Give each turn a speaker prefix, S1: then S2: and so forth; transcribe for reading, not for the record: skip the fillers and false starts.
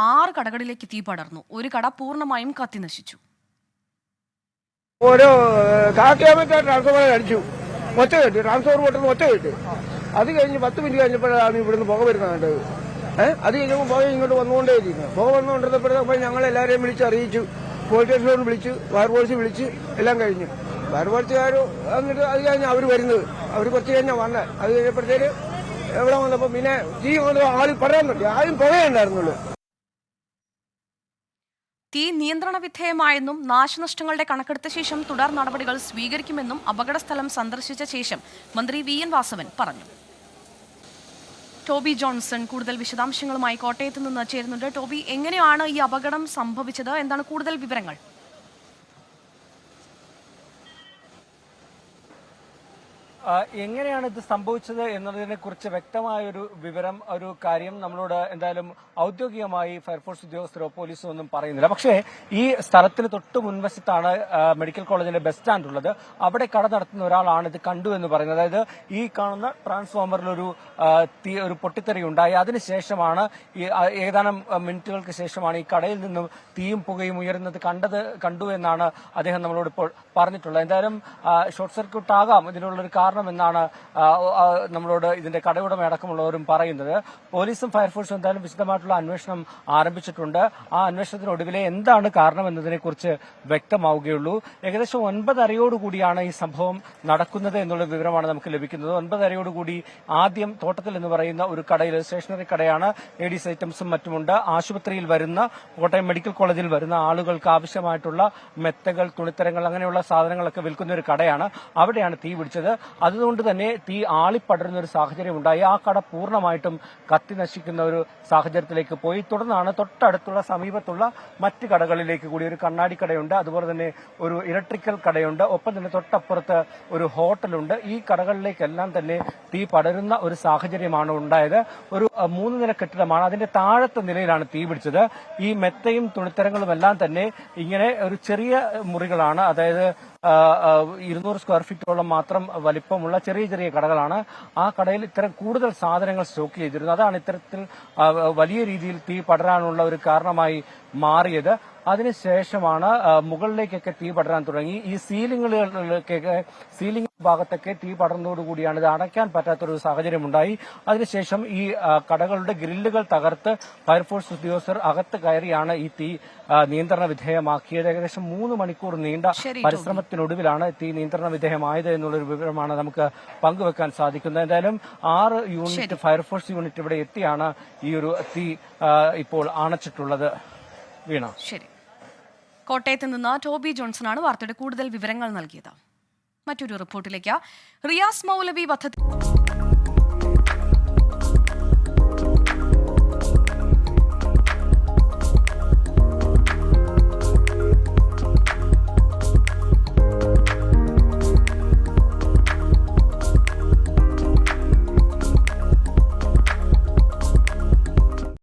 S1: 6 കടകളിലേക്ക് തീ പടർന്നു. ഒരു കട പൂർണ്ണമായും കത്തിനശിച്ചു.
S2: ഓരോ കാട്ടിയാമത്തെ ട്രാൻസ്ഫോമർ അടിച്ചു, ഒറ്റ കെട്ടി ട്രാൻസ്ഫോമർ പൊട്ടുന്ന ഒറ്റ കെട്ടി. അത് കഴിഞ്ഞ് 10 മിനിറ്റ് കഴിഞ്ഞപ്പോഴാണ് ഇവിടുന്ന് പുക വരുന്നത് കണ്ടത്. അത് കഴിഞ്ഞപ്പോൾ പുക ഇങ്ങോട്ട് വന്നുകൊണ്ടേയിരിക്കുന്നു. പുക വന്നുകൊണ്ടിരുന്നപ്പോഴത്തേപ്പോൾ ഞങ്ങൾ എല്ലാവരെയും വിളിച്ചറിയിച്ചു. പോലീസ് സ്റ്റേഷനോട് വിളിച്ച്, ഫയർഫോഴ്സ് വിളിച്ച് എല്ലാം കഴിഞ്ഞു. ഫയർഫോഴ്സുകാർ എന്നിട്ട് അത് കഴിഞ്ഞ് അവർ വരുന്നത്, അവർ കുറച്ച് കഴിഞ്ഞാൽ വന്നത്. അത് കഴിഞ്ഞപ്പോഴത്തേക്ക് എവിടെ വന്നപ്പോൾ പിന്നെ തീ ആദ്യം പറയാൻ പറ്റി, ആദ്യം പുകയുണ്ടായിരുന്നുള്ളൂ.
S1: തീ നിയന്ത്രണ വിധേയമായെന്നും നാശനഷ്ടങ്ങളുടെ കണക്കെടുത്ത ശേഷം തുടർ നടപടികൾ സ്വീകരിക്കുമെന്നും അപകടസ്ഥലം സന്ദർശിച്ച ശേഷം മന്ത്രി വി.എൻ. വാസവൻ പറഞ്ഞു. ടോബി ജോൺസൺ കൂടുതൽ വിശദാംശങ്ങളുമായി കോട്ടയത്ത് നിന്ന് ചേരുന്നുണ്ട്. ടോബി, എങ്ങനെയാണ് ഈ അപകടം സംഭവിച്ചത്? എന്താണ് കൂടുതൽ വിവരങ്ങൾ?
S3: എങ്ങനെയാണ് ഇത് സംഭവിച്ചത് എന്നതിനെ കുറിച്ച് വ്യക്തമായൊരു വിവരം, ഒരു കാര്യം നമ്മളോട് എന്തായാലും ഔദ്യോഗികമായി ഫയർഫോഴ്സ് ഉദ്യോഗസ്ഥരോ പോലീസോ ഒന്നും പറയുന്നില്ല. പക്ഷേ ഈ സ്ഥലത്തിന് തൊട്ട് മുൻവശത്താണ് മെഡിക്കൽ കോളേജിന്റെ ബസ് സ്റ്റാൻഡ് ഉള്ളത്. അവിടെ കട നടത്തുന്ന ഒരാളാണ് ഇത് കണ്ടു എന്ന് പറയുന്നത്. അതായത് ഈ കാണുന്ന ട്രാൻസ്ഫോമറിൽ ഒരു പൊട്ടിത്തെറി ഉണ്ടായി. അതിനുശേഷമാണ് ഏതാനും മിനിറ്റുകൾക്ക് ശേഷമാണ് ഈ കടയിൽ നിന്നും തീയും പുകയും ഉയരുന്നത് കണ്ടു എന്നാണ് അദ്ദേഹം നമ്മളോട് ഇപ്പോൾ പറഞ്ഞിട്ടുള്ളത്. എന്തായാലും ഷോർട്ട് സർക്യൂട്ട് ആകാം ഇതിനുള്ളൊരു എന്നാണ് നമ്മളോട് ഇതിന്റെ കടയുടമ അടക്കമുള്ളവരും പറയുന്നത്. പോലീസും ഫയർഫോഴ്സും എന്തായാലും വിശദമായിട്ടുള്ള അന്വേഷണം ആരംഭിച്ചിട്ടുണ്ട്. ആ അന്വേഷണത്തിനൊടുവിലെ എന്താണ് കാരണം എന്നതിനെ കുറിച്ച് വ്യക്തമാവുകയുള്ളൂ. ഏകദേശം 9:30യോടുകൂടിയാണ് ഈ സംഭവം നടക്കുന്നത് എന്നുള്ള വിവരമാണ് നമുക്ക് ലഭിക്കുന്നത്. 9:30യോടുകൂടി ആദ്യം തോട്ടത്തിൽ എന്ന് പറയുന്ന ഒരു കടയിൽ, സ്റ്റേഷനറി കടയാണ്, ലേഡീസ് ഐറ്റംസും മറ്റുമുണ്ട്. ആശുപത്രിയിൽ വരുന്ന, കോട്ടയം മെഡിക്കൽ കോളേജിൽ വരുന്ന ആളുകൾക്ക് ആവശ്യമായിട്ടുള്ള മെത്തകൾ, തുണിത്തരങ്ങൾ, അങ്ങനെയുള്ള സാധനങ്ങളൊക്കെ വിൽക്കുന്ന ഒരു കടയാണ്. അവിടെയാണ് തീ പിടിച്ചത്. അതുകൊണ്ട് തന്നെ തീ ആളിപ്പടരുന്ന ഒരു സാഹചര്യം ഉണ്ടായി. ആ കട പൂർണ്ണമായിട്ടും കത്തി നശിക്കുന്ന ഒരു സാഹചര്യത്തിലേക്ക് പോയി. തുടർന്നാണ് തൊട്ടടുത്തുള്ള സമീപത്തുള്ള മറ്റ് കടകളിലേക്ക് കൂടി, ഒരു കണ്ണാടി കടയുണ്ട്, അതുപോലെ തന്നെ ഒരു ഇലക്ട്രിക്കൽ കടയുണ്ട്, ഒപ്പം തന്നെ തൊട്ടപ്പുറത്ത് ഒരു ഹോട്ടലുണ്ട്. ഈ കടകളിലേക്കെല്ലാം തന്നെ തീ പടരുന്ന ഒരു സാഹചര്യമാണ് ഉണ്ടായത്. ഒരു 3 നില കെട്ടിടമാണ്, അതിന്റെ താഴത്തെ നിലയിലാണ് തീ പിടിച്ചത്. ഈ മെത്തയും തുണിത്തരങ്ങളും എല്ലാം തന്നെ ഇങ്ങനെ ഒരു ചെറിയ മുറികളാണ്, അതായത് 200 സ്ക്വയർ ഫീറ്റോളം മാത്രം വലിപ്പമുള്ള ചെറിയ ചെറിയ കടകളാണ്. ആ കടയിൽ ഇത്തരം കൂടുതൽ സാധനങ്ങൾ സ്റ്റോക്ക് ചെയ്തിരുന്നു. അതാണ് ഇത്തരത്തിൽ വലിയ രീതിയിൽ തീ പടരാനുള്ള ഒരു കാരണമായി മാറിയത്. അതിനുശേഷമാണ് മുകളിലേക്കൊക്കെ തീ പടരാൻ തുടങ്ങി. ഈ സീലിംഗ് ഭാഗത്തൊക്കെ തീ പടർന്നതോടുകൂടിയാണ് ഇത് അടയ്ക്കാൻ പറ്റാത്തൊരു സാഹചര്യം ഉണ്ടായി. അതിനുശേഷം ഈ കടകളുടെ ഗ്രില്ലുകൾ തകർത്ത് ഫയർഫോഴ്സ് ഉദ്യോഗസ്ഥർ അകത്ത് കയറിയാണ് ഈ തീ നിയന്ത്രണ വിധേയമാക്കിയത്. ഏകദേശം 3 മണിക്കൂർ നീണ്ട പരിശ്രമത്തിനൊടുവിലാണ് തീ നിയന്ത്രണ വിധേയമായത് എന്നുള്ളൊരു വിവരമാണ് നമുക്ക് പങ്കുവെക്കാൻ സാധിക്കുന്നത്. എന്തായാലും 6 യൂണിറ്റ് ഫയർഫോഴ്സ് യൂണിറ്റ് ഇവിടെ എത്തിയാണ് ഈ ഒരു തീ ഇപ്പോൾ അണച്ചിട്ടുള്ളത്. വീണ,
S1: ശരി. കോട്ടയത്ത് നിന്ന് ടോബി ജോൺസണാണ് വാർത്തയുടെ കൂടുതൽ വിവരങ്ങൾ നൽകിയത്. മറ്റൊരു റിപ്പോർട്ടിലേക്ക്. റിയാസ് മൗലവി വധത്തിൽ